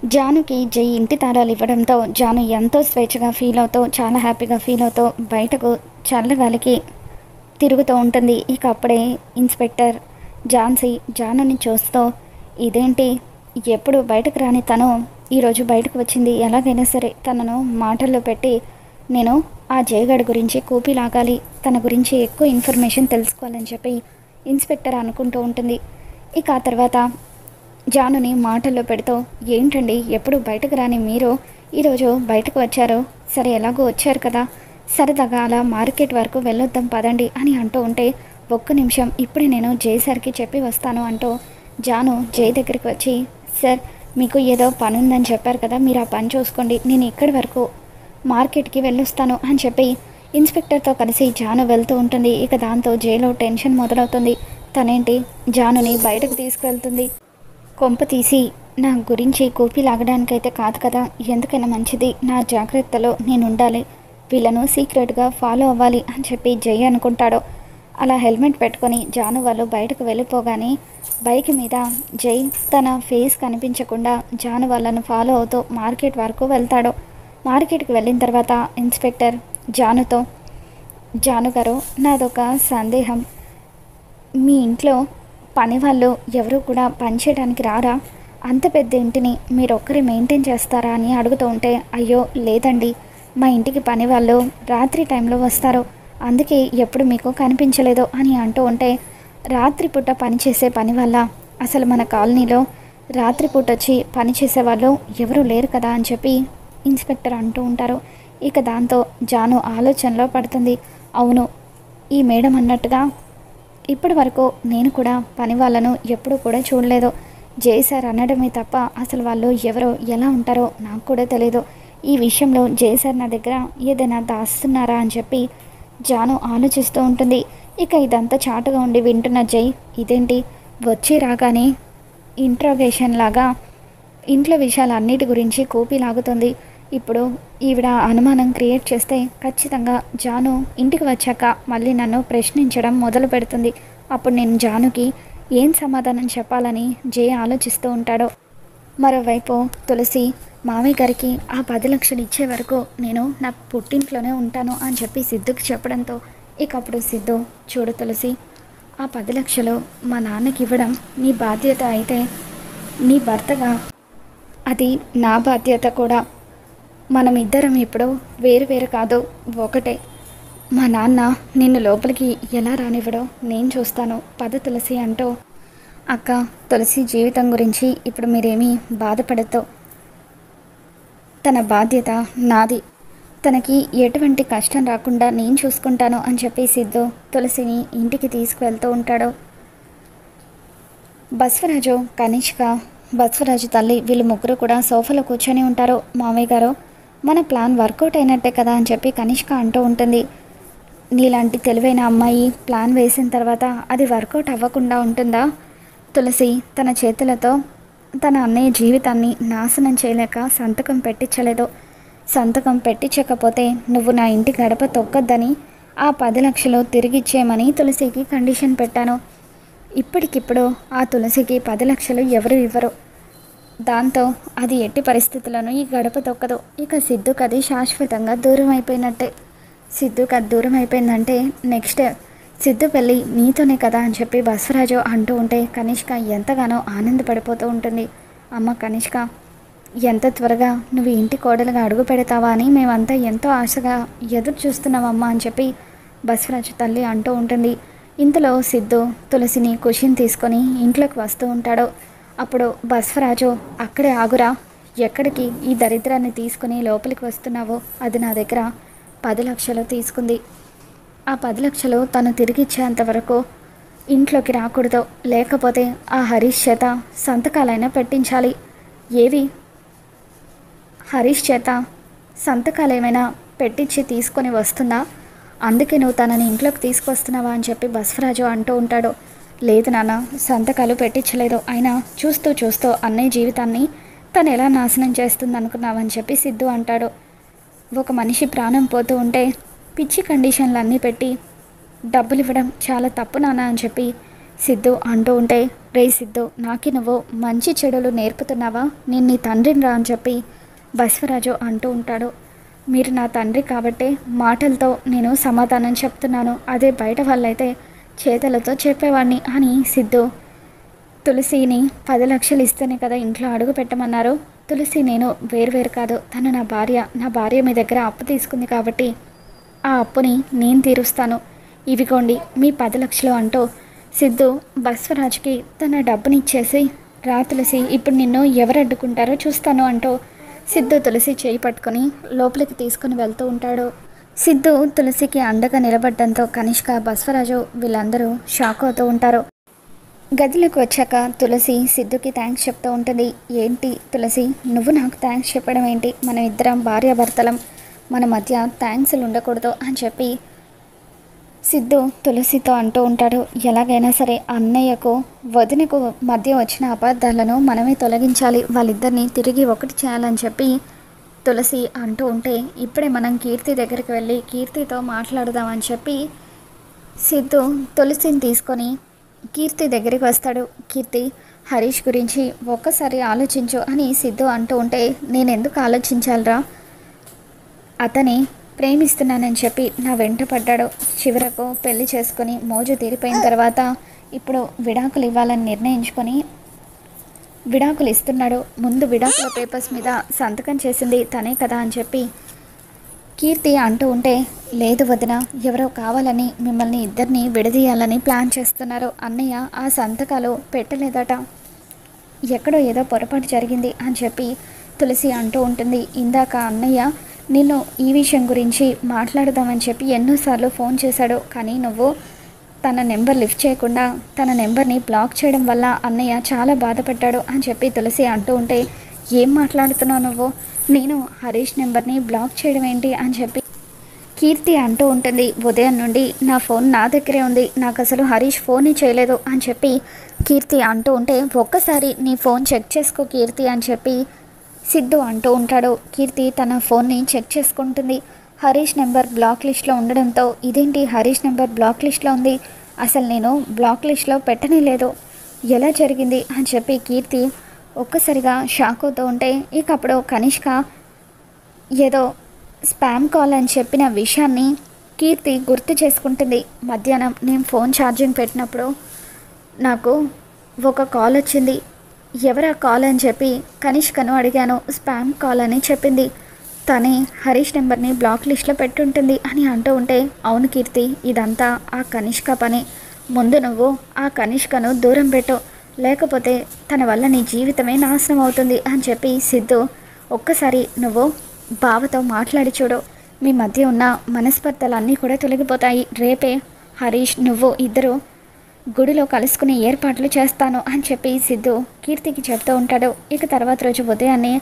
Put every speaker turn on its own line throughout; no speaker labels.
జానుకి జై ఇంటి తాళాలు ఇవ్వడంతో జాను ఎంతో స్వేచ్ఛగా ఫీల్ అవుతూ చాలా హ్యాపీగా ఫీల్ అవుతూ బయటకు చల్లగాలికి తిరుగుతూ ఉంటుంది. ఇక అప్పుడే ఇన్స్పెక్టర్ ఝాన్సీ జానుని చూస్తూ, ఇదేంటి ఎప్పుడు బయటకు రాని తను ఈరోజు బయటకు వచ్చింది, ఎలాగైనా సరే తనను మాటల్లో పెట్టి నేను ఆ జయగడ్ గురించి కూపి లాగాలి, తన గురించి ఎక్కువ ఇన్ఫర్మేషన్ తెలుసుకోవాలని చెప్పి ఇన్స్పెక్టర్ అనుకుంటూ ఉంటుంది. ఇక ఆ తర్వాత జానుని మాటల్లో పెడుతూ, ఏంటండి ఎప్పుడు బయటకు రాని మీరు ఈరోజు బయటకు వచ్చారు, సరే ఎలాగో వచ్చారు కదా, సరదాగా అలా మార్కెట్ వరకు వెళ్ళొద్దాం పదండి అని అంటూ ఉంటే, ఒక్క నిమిషం ఇప్పుడే నేను జై సార్కి చెప్పి వస్తాను అంటూ జాను జై దగ్గరికి వచ్చి, సార్ మీకు ఏదో పని ఉందని చెప్పారు కదా, మీరు ఆ పని చూసుకోండి, నేను ఇక్కడి వరకు మార్కెట్కి వెళ్ళొస్తాను అని చెప్పి ఇన్స్పెక్టర్తో కలిసి జాను వెళ్తూ ఉంటుంది. ఇక దాంతో జైలో టెన్షన్ మొదలవుతుంది. తనేంటి జానుని బయటకు తీసుకువెళ్తుంది, కొంప తీసి నా గురించి కూపి లాగడానికైతే కాదు కదా, ఎందుకైనా మంచిది నా జాగ్రత్తలో నేను ఉండాలి, వీళ్ళను సీక్రెట్గా ఫాలో అవ్వాలి అని చెప్పి జై అనుకుంటాడు. అలా హెల్మెట్ పెట్టుకొని జాను వాళ్ళు బయటకు వెళ్ళిపోగానే బైక్ మీద జై తన ఫేస్ కనిపించకుండా జాను వాళ్ళను ఫాలో అవుతూ మార్కెట్ వరకు వెళ్తాడు. మార్కెట్కి వెళ్ళిన తర్వాత ఇన్స్పెక్టర్ జానుతో, జాను గారు నాదొక సందేహం, మీ ఇంట్లో పని వాళ్ళు ఎవరు కూడా పనిచేయడానికి రారా, అంత పెద్ద ఇంటిని మీరు ఒక్కరే మెయింటైన్ చేస్తారా అని అడుగుతూ ఉంటే, అయ్యో లేదండి, మా ఇంటికి పని వాళ్ళు రాత్రి టైంలో వస్తారు, అందుకే ఎప్పుడు మీకు కనిపించలేదు అని అంటూ ఉంటే, రాత్రిపూట పనిచేసే పని వల్ల అసలు మన కాలనీలో రాత్రిపూట వచ్చి పనిచేసే వాళ్ళు ఎవరూ లేరు కదా అని చెప్పి ఇన్స్పెక్టర్ అంటూ ఉంటారు. ఇక దాంతో జాను ఆలోచనలో పడుతుంది. అవును, ఈ మేడం అన్నట్టుగా ఇప్పటి వరకు నేను కూడా పని వాళ్ళను ఎప్పుడూ కూడా చూడలేదు, జై సార్ అనడమే తప్ప అసలు వాళ్ళు ఎవరో ఎలా ఉంటారో నాకు కూడా తెలియదు, ఈ విషయంలో జై సార్ నా దగ్గర ఏదైనా దాస్తున్నారా అని చెప్పి జాను ఆలోచిస్తూ ఉంటుంది. ఇక ఇదంతా చాటుగా ఉండి వింటున్న జై, ఇదేంటి వచ్చి రాగానే ఇంట్రాగేషన్ లాగా ఇంట్లో విషయాలన్నిటి గురించి కూపి లాగుతుంది, ఇప్పుడు ఈవిడ అనుమానం క్రియేట్ చేస్తే ఖచ్చితంగా జాను ఇంటికి వచ్చాక మళ్ళీ నన్ను ప్రశ్నించడం మొదలు పెడుతుంది, అప్పుడు నేను జానుకి ఏం సమాధానం చెప్పాలని జై ఆలోచిస్తూ ఉంటాడు. మరోవైపు తులసి మామయ్య గారికి ఆ 10 లక్షలు ఇచ్చే వరకు నేను నా పుట్టింట్లోనే ఉంటాను అని చెప్పి సిద్ధుకి చెప్పడంతో, ఇక అప్పుడు సిద్ధు, చూడు తులసి, ఆ 10 లక్షలు మా నాన్నకి ఇవ్వడం నీ బాధ్యత అయితే నీ భర్తగా అది నా బాధ్యత కూడా, మనం ఇద్దరం ఇప్పుడు వేరు వేరు కాదు ఒకటే, మా నాన్న నిన్ను లోపలికి ఎలా రానివ్వడో నేను చూస్తాను, పద తులసి అంటూ, అక్క తులసి జీవితం గురించి ఇప్పుడు మీరేమీ బాధపడద్దు, తన బాధ్యత నాది, తనకి ఎటువంటి కష్టం రాకుండా నేను చూసుకుంటాను అని చెప్పి సిద్ధు తులసిని ఇంటికి తీసుకువెళ్తూ ఉంటాడు. బస్వరాజు, కనిష్క, బస్వరాజు తల్లి వీళ్ళు ముగ్గురు కూడా సోఫాలో కూర్చొని ఉంటారు. మామయ్య గారు మన ప్లాన్ వర్కౌట్ అయినట్టే కదా అని చెప్పి కనిష్క అంటూ ఉంటుంది. నీలాంటి తెలివైన అమ్మాయి ప్లాన్ వేసిన తర్వాత అది వర్కౌట్ అవ్వకుండా ఉంటుందా, తులసి తన చేతులతో తన అన్నయ్య జీవితాన్ని నాశనం చేయలేక సంతకం పెట్టించలేదు, సంతకం పెట్టించకపోతే నువ్వు నా ఇంటి గడప తొక్కద్దని ఆ 10 లక్షలు తిరిగిచ్చేయమని తులసికి కండిషన్ పెట్టాను, ఇప్పటికిప్పుడు ఆ తులసికి 10 లక్షలు ఎవరు ఇవ్వరు, దాంతో అది ఎట్టి పరిస్థితుల్లోనూ ఈ గడప తొక్కదు, ఇక సిద్ధుకి అది శాశ్వతంగా దూరం అయిపోయినట్టే, సిద్ధుకి అది దూరం అయిపోయిందంటే నెక్స్ట్ సిద్ధు పెళ్ళి నీతోనే కదా అని చెప్పి బస్వరాజు అంటూ ఉంటే కనిష్క ఎంతగానో ఆనందపడిపోతూ ఉంటుంది. అమ్మ కనిష్క, ఎంత త్వరగా నువ్వు ఇంటి కోడలుగా అడుగు పెడతావా అని మేమంతా ఎంతో ఆశగా ఎదురు చూస్తున్నామమ్మా అని చెప్పి బస్వరాజు తల్లి అంటూ ఉంటుంది. ఇంతలో సిద్ధు తులసిని కుషిని తీసుకొని ఇంట్లోకి వస్తూ ఉంటాడు. అప్పుడు బస్వరాజు, అక్కడే ఆగురా, ఎక్కడికి ఈ దరిద్రాన్ని తీసుకుని లోపలికి వస్తున్నావో, అది నా దగ్గర 10 లక్షలు తీసుకుంది, ఆ 10 లక్షలు తను తిరిగిచ్చేంత వరకు ఇంట్లోకి రాకూడదు, లేకపోతే ఆ హరీష్ చేత సంతకాలైనా పెట్టించాలి, ఏవి హరీష్ చేత సంతకాలు ఏమైనా పెట్టించి తీసుకొని వస్తుందా, అందుకే నువ్వు తనని ఇంట్లోకి తీసుకొస్తున్నావా అని చెప్పి బస్వరాజు అంటూ ఉంటాడు. లేదు నాన్న, సంతకాలు పెట్టించలేదు, అయినా చూస్తూ చూస్తూ అన్నయ్య జీవితాన్ని తను ఎలా నాశనం చేస్తుంది అనుకున్నావని చెప్పి సిద్ధు అంటాడు. ఒక మనిషి ప్రాణం పోతూ ఉంటే పిచ్చి కండిషన్లు అన్నీ పెట్టి డబ్బులు ఇవ్వడం చాలా తప్పు నాన్న అని చెప్పి సిద్ధు అంటూ ఉంటే, రే సిద్ధు, నాకి నువ్వు మంచి చెడులు నేర్పుతున్నావా? నేను నీ తండ్రిని రా అని చెప్పి బసవరాజు అంటూ ఉంటాడు. మీరు నా తండ్రి కాబట్టే మాటలతో నేను సమాధానం చెప్తున్నాను, అదే బయట వాళ్ళైతే చేతలతో చెప్పేవాడిని అని సిద్ధు తులసిని 10 లక్షలు ఇస్తేనే కదా ఇంట్లో అడుగు పెట్టమన్నారు. తులసి నేను వేరు కాదు, తను నా భార్య మీ దగ్గర అప్పు తీసుకుంది కాబట్టి ఆ అప్పుని నేను తీరుస్తాను, ఇవిగోండి మీ 10 లక్షలు అంటూ సిద్ధు బసవరాజ్కి తన డబ్బుని ఇచ్చేసి, రా తులసి, ఇప్పుడు నిన్ను ఎవరు అడ్డుకుంటారో చూస్తాను అంటూ సిద్ధు తులసి చేయి పట్టుకొని లోపలికి తీసుకుని వెళ్తూ ఉంటాడు. సిద్ధు తులసికి అండగా నిలబడడంతో కనిష్క, బసవరాజు వీళ్ళందరూ షాక్ అవుతూ ఉంటారు. గదిలోకి వచ్చాక తులసి సిద్ధుకి థ్యాంక్స్ చెప్తూ ఉంటుంది. ఏంటి తులసి, నువ్వు నాకు థ్యాంక్స్ చెప్పడం ఏంటి? మనం ఇద్దరం భార్యాభర్తలం, మన మధ్య థ్యాంక్స్లు ఉండకూడదు అని చెప్పి సిద్ధు తులసితో అంటూ ఉంటాడు. ఎలాగైనా సరే అన్నయ్యకు వదినకు మధ్య వచ్చిన అబద్ధాలను మనమే తొలగించాలి, వాళ్ళిద్దరిని తిరిగి ఒకటి చేయాలని చెప్పి తులసి అంటూ ఉంటే, ఇప్పుడే మనం కీర్తి దగ్గరికి వెళ్ళి కీర్తితో మాట్లాడదామని చెప్పి సిద్ధు తులసిని తీసుకొని కీర్తి దగ్గరికి వస్తాడు. కీర్తి, హరీష్ గురించి ఒక్కసారి ఆలోచించు అని సిద్ధు అంటూ ఉంటే, నేను ఎందుకు ఆలోచించాలరా? అతని ప్రేమిస్తున్నానని చెప్పి నా వెంట పడ్డాడు, చివరకు పెళ్లి చేసుకొని మోజు తీరిపోయిన తర్వాత ఇప్పుడు విడాకులు ఇవ్వాలని నిర్ణయించుకొని విడాకులు ఇస్తున్నాడు. ముందు విడాకుల పేపర్స్ మీద సంతకం చేసింది తనే కదా అని చెప్పి కీర్తి అంటూ ఉంటే, లేదు వదిన, ఎవరో కావాలని మిమ్మల్ని ఇద్దరిని విడదీయాలని ప్లాన్ చేస్తున్నారు, అన్నయ్య ఆ సంతకాలు పెట్టలేదట, ఎక్కడో ఏదో పొరపాటు జరిగింది అని చెప్పి తులసి అంటూ ఉంటుంది. ఇందాక అన్నయ్య నిన్ను ఈ విషయం గురించి మాట్లాడదామని చెప్పి ఎన్నోసార్లు ఫోన్ చేశాడు, కానీ నువ్వు తన నెంబర్ లిఫ్ట్ చేయకుండా తన నెంబర్ని బ్లాక్ చేయడం వల్ల అన్నయ్య చాలా బాధపడ్డాడు అని చెప్పి తులసి అంటూ ఉంటే, ఏం మాట్లాడుతున్నావు నువ్వు? నేను హరీష్ నెంబర్ని బ్లాక్ చేయడం ఏంటి అని చెప్పి కీర్తి అంటూ ఉంటుంది. ఉదయం నుండి నా ఫోన్ నా దగ్గరే ఉంది, నాకు అసలు హరీష్ ఫోనే చేయలేదు అని చెప్పి కీర్తి అంటూ ఉంటే, ఒక్కసారి నీ ఫోన్ చెక్ చేసుకో కీర్తి అని చెప్పి సిద్ధు అంటూ ఉంటాడు. కీర్తి తన ఫోన్ని చెక్ చేసుకుంటుంది. హరీష్ నెంబర్ బ్లాక్ లిస్ట్లో ఉండడంతో, ఇదేంటి హరీష్ నెంబర్ బ్లాక్ లిస్ట్లో ఉంది, అసలు నేను బ్లాక్ లిస్ట్లో పెట్టనే లేదు, ఎలా జరిగింది అని చెప్పి కీర్తి ఒక్కసారిగా షాక్ అవుతూ ఉంటే, ఇక అప్పుడు కనిష్క ఏదో స్పామ్ కాల్ అని చెప్పిన విషయాన్ని కీర్తి గుర్తు చేసుకుంటుంది. మధ్యాహ్నం నేను ఫోన్ ఛార్జింగ్ పెట్టినప్పుడు నాకు ఒక కాల్ వచ్చింది, ఎవరా కాల్ అని చెప్పి కనిష్కను అడిగాను, స్పామ్ కాల్ అని చెప్పింది, తనే హరీష్ నెంబర్ని బ్లాక్ లిస్ట్లో పెట్టుంటుంది అని అంటూ ఉంటే, అవును కీర్తి, ఇదంతా ఆ కనిష్క పని, ముందు నువ్వు ఆ కనిష్కను దూరం పెట్టు, లేకపోతే తన వల్ల నీ జీవితమే నాశనం అవుతుంది అని చెప్పి సిద్ధు, ఒక్కసారి నువ్వు బావతో మాట్లాడి చూడు, మీ మధ్య ఉన్న మనస్పర్ధలన్నీ కూడా తొలగిపోతాయి, రేపే హరీష్ నువ్వు ఇద్దరు గుడిలో కలుసుకునే ఏర్పాట్లు చేస్తాను అని చెప్పి సిద్ధు కీర్తికి చెప్తూ ఉంటాడు. ఇక తర్వాత రోజు ఉదయాన్నే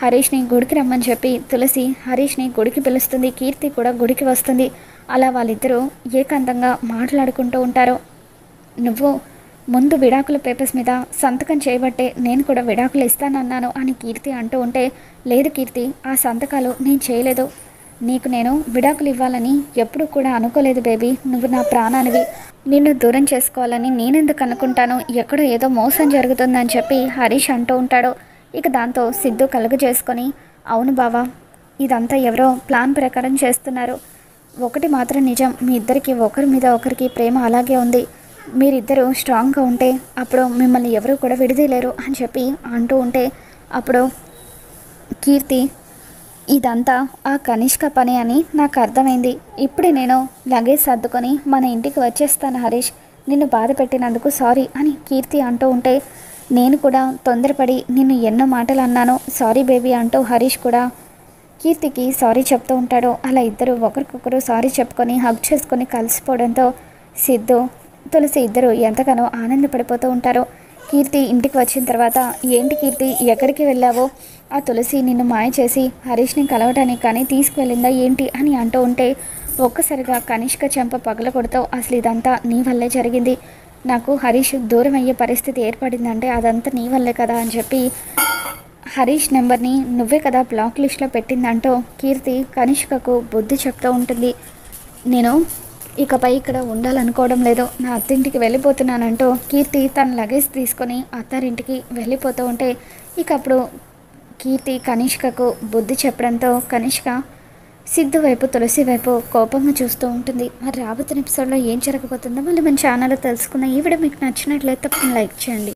హరీష్ని గుడికి రమ్మని చెప్పి తులసి హరీష్ని గుడికి పిలుస్తుంది. కీర్తి కూడా గుడికి వస్తుంది. అలా వాళ్ళిద్దరూ ఏకాంతంగా మాట్లాడుకుంటూ ఉంటారు. నువ్వు ముందు విడాకుల పేపర్స్ మీద సంతకం చేయబట్టే నేను కూడా విడాకులు ఇస్తానన్నాను అని కీర్తి అంటూ ఉంటే, లేదు కీర్తి, ఆ సంతకాలు నేను చేయలేదు, నీకు నేను విడాకులు ఇవ్వాలని ఎప్పుడూ కూడా అనుకోలేదు బేబీ, నువ్వు నా ప్రాణానివి, నిన్ను దూరం చేసుకోవాలని నేనెందుకు అనుకుంటాను, ఎక్కడో ఏదో మోసం జరుగుతుందని చెప్పి హరీష్ అంటూ ఉంటాడు. ఇక దాంతో సిద్ధు కలుగు చేసుకొని, అవును బావా, ఇదంతా ఎవరో ప్లాన్ ప్రకారం చేస్తున్నారు, ఒకటి మాత్రం నిజం, మీ ఇద్దరికి ఒకరి మీద ఒకరికి ప్రేమ అలాగే ఉంది, మీరిద్దరూ స్ట్రాంగ్గా ఉంటే అప్పుడు మిమ్మల్ని ఎవరు కూడా విడదీయలేరు అని చెప్పి అంటూ ఉంటే, అప్పుడు కీర్తి, ఇదంతా ఆ కనిష్క పని అని నాకు అర్థమైంది, ఇప్పుడే నేను లగేజ్ సర్దుకొని మన ఇంటికి వచ్చేస్తాను హరీష్, నిన్ను బాధ పెట్టినందుకు సారీ అని కీర్తి అంటూ ఉంటే, నేను కూడా తొందరపడి నిన్ను ఎన్నో మాటలు అన్నాను, సారీ బేబీ అంటూ హరీష్ కూడా కీర్తికి సారీ చెప్తూ ఉంటాడు. అలా ఇద్దరు ఒకరికొకరు సారీ చెప్పుకొని హగ్ చేసుకొని కలిసిపోవడంతో సిద్ధు తులసి ఇద్దరు ఎంతగానో ఆనందపడిపోతూ ఉంటారు. కీర్తి ఇంటికి వచ్చిన తర్వాత, ఏంటి కీర్తి, ఎక్కడికి వెళ్ళావో, ఆ తులసి నిన్ను మాయ చేసి హరీష్ని కలవటానికి కానీ తీసుకువెళ్ళిందా ఏంటి అని అంటూ ఉంటే, ఒక్కసారిగా కనిష్క చెంప పగలకొడతావు, అసలు ఇదంతా నీ వల్లే జరిగింది, నాకు హరీష్ దూరం అయ్యే పరిస్థితి ఏర్పడిందంటే అదంతా నీ వల్లే కదా అని చెప్పి హరీష్ నెంబర్ని నువ్వే కదా బ్లాక్ లిస్ట్లో పెట్టిందంటూ కీర్తి కనిష్కకు బుద్ధి చెప్తూ ఉంటుంది. నేను ఇకపై ఇక్కడ ఉండాలనుకోవడం లేదు, నా అత్తింటికి వెళ్ళిపోతున్నానంటూ కీర్తి తన లగేజ్ తీసుకొని అత్తారింటికి వెళ్ళిపోతూ ఉంటే ఇక అప్పుడు కీర్తి కనిష్కకు బుద్ధి చెప్పడంతో కనిష్క సిద్ధు వైపు తులసి వైపు కోపంగా చూస్తూ ఉంటుంది. మరి రాబోతున్న ఎపిసోడ్లో ఏం జరగబోతుందో మళ్ళీ మన ఛానల్లో తెలుసుకుందాం. ఈ వీడియో మీకు నచ్చినట్లయితే తప్పకుండా లైక్ చేయండి.